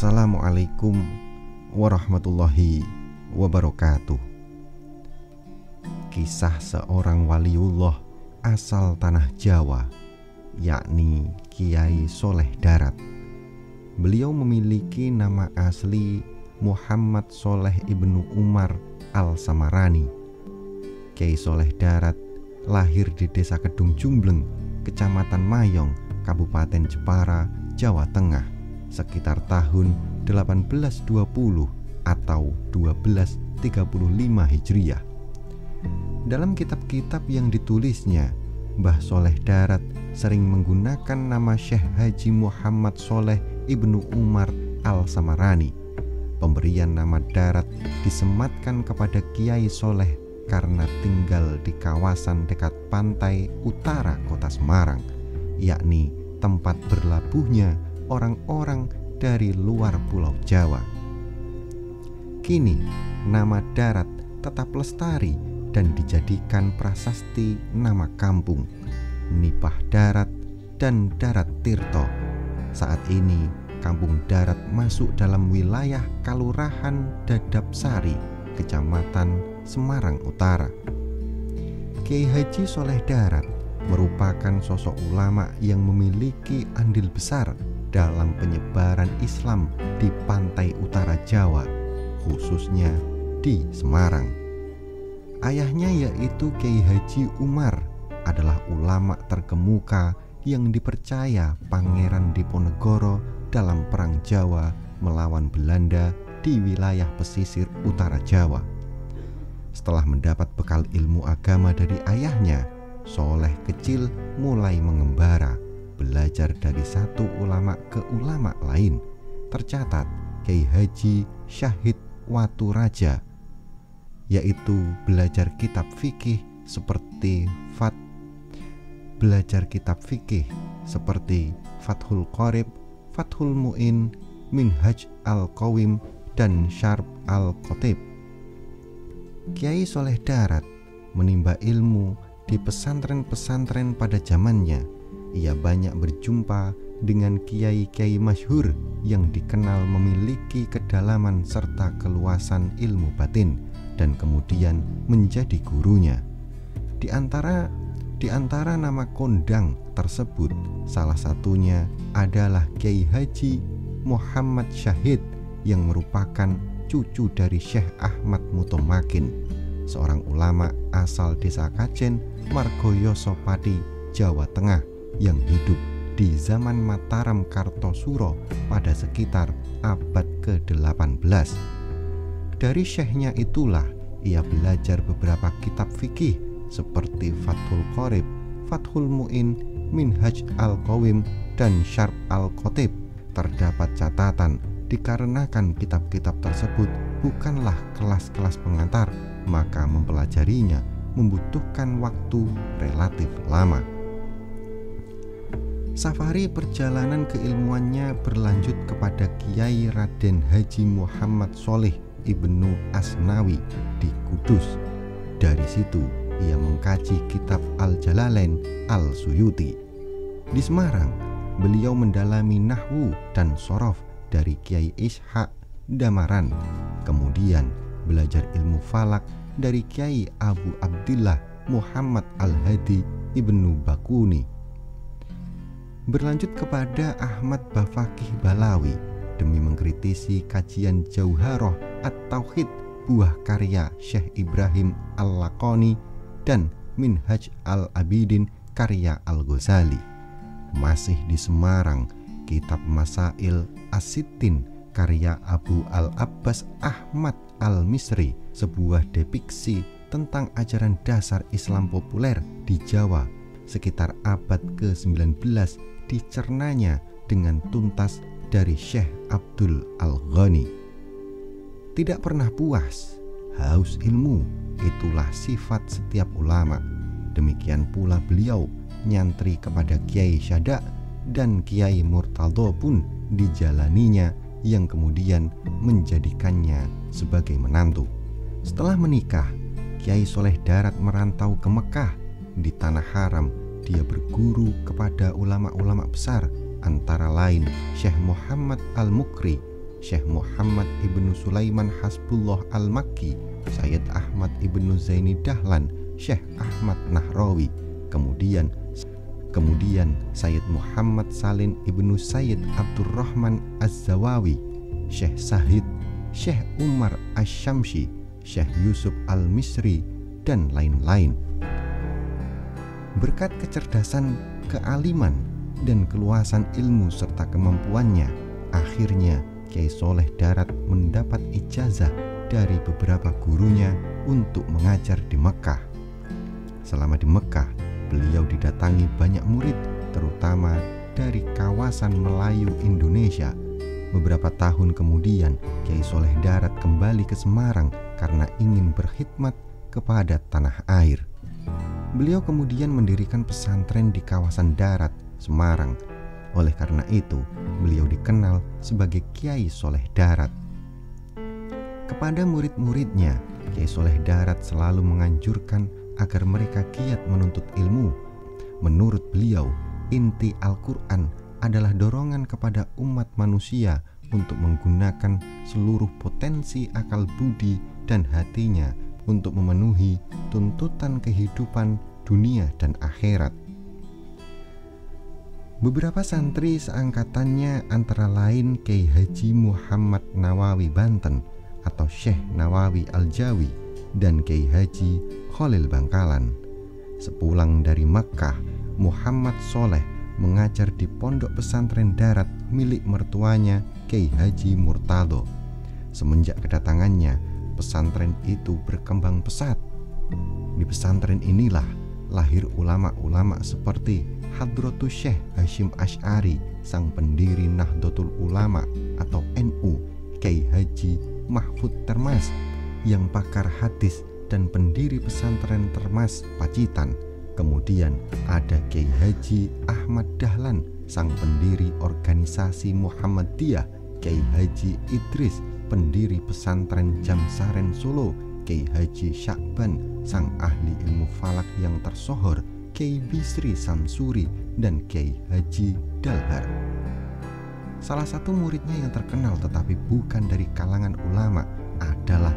Assalamualaikum warahmatullahi wabarakatuh. Kisah seorang waliullah asal tanah Jawa, yakni Kiai Soleh Darat. Beliau memiliki nama asli Muhammad Soleh Ibnu Umar Al-Samarani. Kiai Soleh Darat lahir di Desa Kedung Jumbleng, Kecamatan Mayong, Kabupaten Jepara, Jawa Tengah, sekitar tahun 1820 atau 1235 Hijriah. Dalam kitab-kitab yang ditulisnya, Mbah Soleh Darat sering menggunakan nama Syekh Haji Muhammad Soleh Ibnu Umar Al-Samarani. Pemberian nama Darat disematkan kepada Kiai Soleh karena tinggal di kawasan dekat pantai utara kota Semarang, yakni tempat berlabuhnya orang-orang dari luar Pulau Jawa. Kini nama Darat tetap lestari dan dijadikan prasasti nama kampung, Nipah Darat dan Darat Tirto. Saat ini Kampung Darat masuk dalam wilayah Kalurahan Dadapsari, Kecamatan Semarang Utara. Kiai Haji Soleh Darat merupakan sosok ulama yang memiliki andil besar dalam penyebaran Islam di pantai utara Jawa, khususnya di Semarang. Ayahnya yaitu Kiai Haji Umar adalah ulama terkemuka yang dipercaya Pangeran Diponegoro dalam Perang Jawa melawan Belanda di wilayah pesisir utara Jawa. Setelah mendapat bekal ilmu agama dari ayahnya, Soleh kecil mulai mengembara, belajar dari satu ulama ke ulama lain. Tercatat Kiai Haji Syahid Waturaja, yaitu belajar kitab fikih seperti Fathul Qorib, Fathul Mu'in, Minhaj Al-Qawim, dan Syarb Al-Qotib. Kiai Soleh Darat menimba ilmu di pesantren-pesantren pada zamannya. Ia banyak berjumpa dengan kiai-kiai masyhur yang dikenal memiliki kedalaman serta keluasan ilmu batin dan kemudian menjadi gurunya. Di antara nama kondang tersebut, salah satunya adalah Kiai Haji Muhammad Syahid yang merupakan cucu dari Syekh Ahmad Mutomakin, seorang ulama asal desa Kajen, Margoyoso Pati, Jawa Tengah, yang hidup di zaman Mataram Kartosuro pada sekitar abad ke-18. Dari syekhnya itulah ia belajar beberapa kitab fikih seperti Fathul Qorib, Fathul Mu'in, Minhaj Al-Qawim, dan Syarb Al-Qotib. Terdapat catatan dikarenakan kitab-kitab tersebut bukanlah kelas-kelas pengantar, maka mempelajarinya membutuhkan waktu relatif lama. Safari perjalanan keilmuannya berlanjut kepada Kiai Raden Haji Muhammad Soleh Ibnu Asnawi di Kudus. Dari situ ia mengkaji kitab Al-Jalalain Al-Suyuti. Di Semarang, beliau mendalami nahwu dan sorof dari Kiai Ishaq Damaran. Kemudian belajar ilmu falak dari Kiai Abu Abdillah Muhammad Al-Hadi Ibnu Bakuni. Berlanjut kepada Ahmad Bafakih Balawi demi mengkritisi kajian Jauharoh At-Tauhid buah karya Syekh Ibrahim Al-Laqani dan Minhaj Al-Abidin karya Al-Ghazali. Masih di Semarang, kitab Masail As-Sittin karya Abu Al-Abbas Ahmad Al-Misri, sebuah depiksi tentang ajaran dasar Islam populer di Jawa sekitar abad ke-19, dicernanya dengan tuntas dari Syekh Abdul Al-Ghani. Tidak pernah puas, haus ilmu, itulah sifat setiap ulama. Demikian pula beliau nyantri kepada Kiai Syada dan Kiai Murtadho pun dijalaninya, yang kemudian menjadikannya sebagai menantu. Setelah menikah, Kiai Soleh Darat merantau ke Mekah. Di Tanah Haram dia berguru kepada ulama-ulama besar, antara lain Syekh Muhammad Al-Mukri, Syekh Muhammad ibnu Sulaiman Hasbullah Al-Makki, Sayyid Ahmad ibnu Zaini Dahlan, Syekh Ahmad Nahrawi, kemudian Sayyid Muhammad Salim ibnu Sayyid Abdurrahman Az-Zawawi, Syekh Sahid, Syekh Umar Asy-Syamsi, Syekh Yusuf Al-Misri, dan lain-lain. Berkat kecerdasan, kealiman, dan keluasan ilmu serta kemampuannya, akhirnya Kyai Soleh Darat mendapat ijazah dari beberapa gurunya untuk mengajar di Mekah. Selama di Mekah, beliau didatangi banyak murid, terutama dari kawasan Melayu Indonesia. Beberapa tahun kemudian, Kyai Soleh Darat kembali ke Semarang karena ingin berkhidmat kepada tanah air. Beliau kemudian mendirikan pesantren di kawasan Darat, Semarang. Oleh karena itu, beliau dikenal sebagai Kyai Soleh Darat. Kepada murid-muridnya, Kyai Soleh Darat selalu menganjurkan agar mereka giat menuntut ilmu. Menurut beliau, inti Al-Quran adalah dorongan kepada umat manusia untuk menggunakan seluruh potensi akal budi dan hatinya untuk memenuhi tuntutan kehidupan dunia dan akhirat. Beberapa santri seangkatannya antara lain Kyai Haji Muhammad Nawawi Banten atau Syekh Nawawi Al-Jawi dan Kyai Haji Khalil Bangkalan. Sepulang dari Makkah, Muhammad Soleh mengajar di pondok pesantren darat milik mertuanya Kyai Haji Murtado. Semenjak kedatangannya, pesantren itu berkembang pesat. Di pesantren inilah lahir ulama-ulama seperti Hadratus Syekh Hasyim Asy'ari, sang pendiri Nahdlatul Ulama atau NU, Kyai Haji Mahfud Termas, yang pakar hadis dan pendiri pesantren Termas Pacitan. Kemudian ada Kyai Haji Ahmad Dahlan, sang pendiri organisasi Muhammadiyah, Kyai Haji Idris, pendiri pesantren Jamsaren Solo, Kyai Haji Syakban, sang ahli ilmu falak yang tersohor, Kyai Bisri Samsuri, dan Kyai Haji Dalhar. Salah satu muridnya yang terkenal tetapi bukan dari kalangan ulama adalah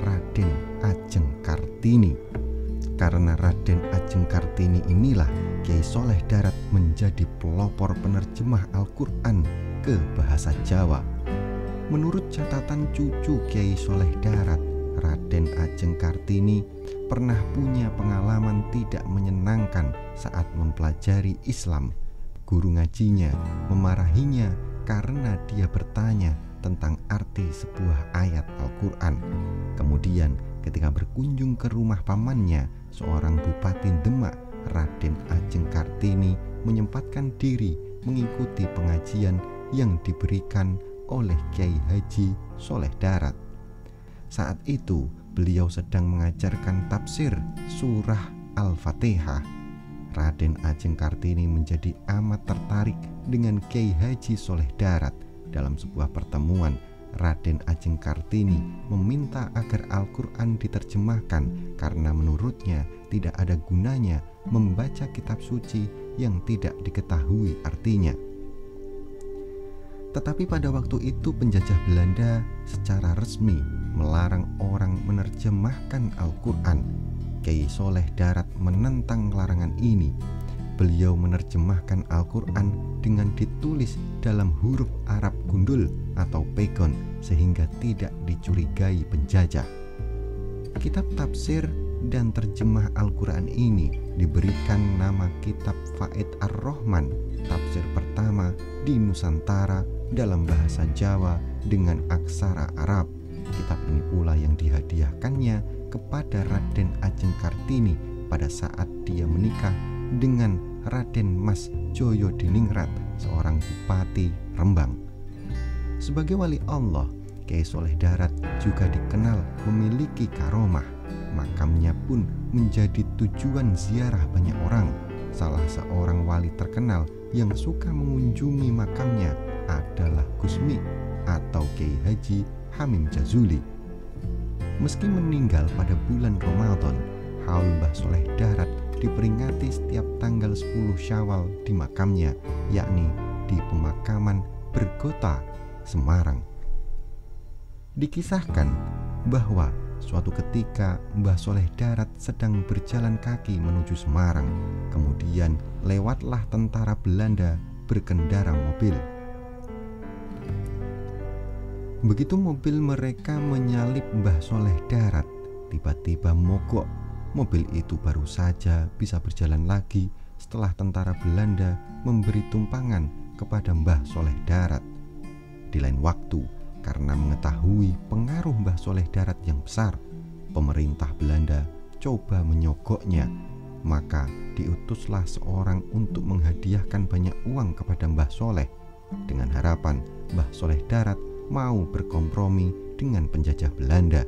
Raden Ajeng Kartini. Karena Raden Ajeng Kartini inilah Kyai Soleh Darat menjadi pelopor penerjemah Al-Quran ke bahasa Jawa. Menurut catatan cucu Kyai Soleh Darat, Raden Ajeng Kartini pernah punya pengalaman tidak menyenangkan saat mempelajari Islam. Guru ngajinya memarahinya karena dia bertanya tentang arti sebuah ayat Al-Quran. Kemudian ketika berkunjung ke rumah pamannya, seorang bupati Demak, Raden Ajeng Kartini menyempatkan diri mengikuti pengajian yang diberikan oleh Kyai Haji Soleh Darat. Saat itu beliau sedang mengajarkan tafsir surah Al-Fatihah. Raden Ajeng Kartini menjadi amat tertarik dengan Kyai Haji Soleh Darat. Dalam sebuah pertemuan, Raden Ajeng Kartini meminta agar Al-Quran diterjemahkan karena menurutnya tidak ada gunanya membaca kitab suci yang tidak diketahui artinya. Tetapi pada waktu itu penjajah Belanda secara resmi melarang orang menerjemahkan Al-Quran. Kyai Soleh Darat menentang larangan ini. Beliau menerjemahkan Al-Quran dengan ditulis dalam huruf Arab gundul atau pegon sehingga tidak dicurigai penjajah. Kitab tafsir dan terjemah Al-Quran ini diberikan nama Kitab Faid Ar-Rahman, tafsir pertama di Nusantara dalam bahasa Jawa dengan aksara Arab. Kitab ini pula yang dihadiahkannya kepada Raden Ajeng Kartini pada saat dia menikah dengan Raden Mas Joyo Diningrat, seorang bupati Rembang. Sebagai wali Allah, Kyai Soleh Darat juga dikenal memiliki karomah. Makamnya pun menjadi tujuan ziarah banyak orang. Salah seorang wali terkenal yang suka mengunjungi makamnya adalah Gusmi atau Kyai Haji Hamim Jazuli. Meski meninggal pada bulan Ramadan, haul Mbah Soleh Darat diperingati setiap tanggal 10 Syawal di makamnya, yakni di pemakaman Bergota, Semarang. Dikisahkan bahwa suatu ketika Mbah Soleh Darat sedang berjalan kaki menuju Semarang. Kemudian lewatlah tentara Belanda berkendara mobil. Begitu mobil mereka menyalip Mbah Soleh Darat, tiba-tiba mogok. Mobil itu baru saja bisa berjalan lagi setelah tentara Belanda memberi tumpangan kepada Mbah Soleh Darat. Di lain waktu, karena mengetahui pengaruh Mbah Soleh Darat yang besar, pemerintah Belanda coba menyogoknya. Maka diutuslah seorang untuk menghadiahkan banyak uang kepada Mbah Soleh dengan harapan Mbah Soleh Darat mau berkompromi dengan penjajah Belanda.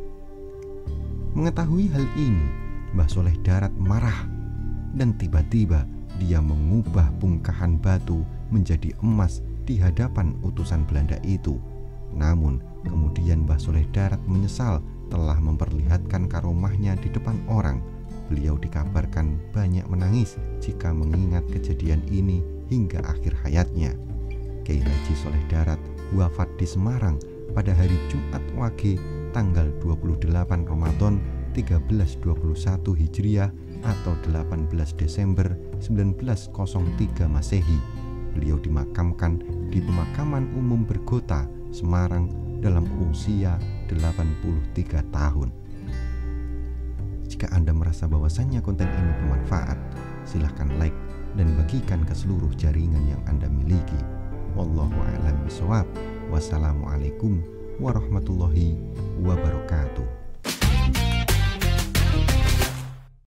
Mengetahui hal ini, Mbah Soleh Darat marah dan tiba-tiba dia mengubah bongkahan batu menjadi emas di hadapan utusan Belanda itu. Namun kemudian Mbah Soleh Darat menyesal telah memperlihatkan karomahnya di depan orang. Beliau dikabarkan banyak menangis jika mengingat kejadian ini hingga akhir hayatnya. Kiai Haji Soleh Darat wafat di Semarang pada hari Jumat Wage tanggal 28 Ramadan 1321 Hijriah atau 18 Desember 1903 Masehi. Beliau dimakamkan di Pemakaman Umum Bergota, Semarang dalam usia 83 tahun. Jika Anda merasa bahwasannya konten ini bermanfaat, silahkan like dan bagikan ke seluruh jaringan yang Anda miliki. Wallahu a'lam bishawab. Wassalamualaikum warahmatullahi wabarakatuh.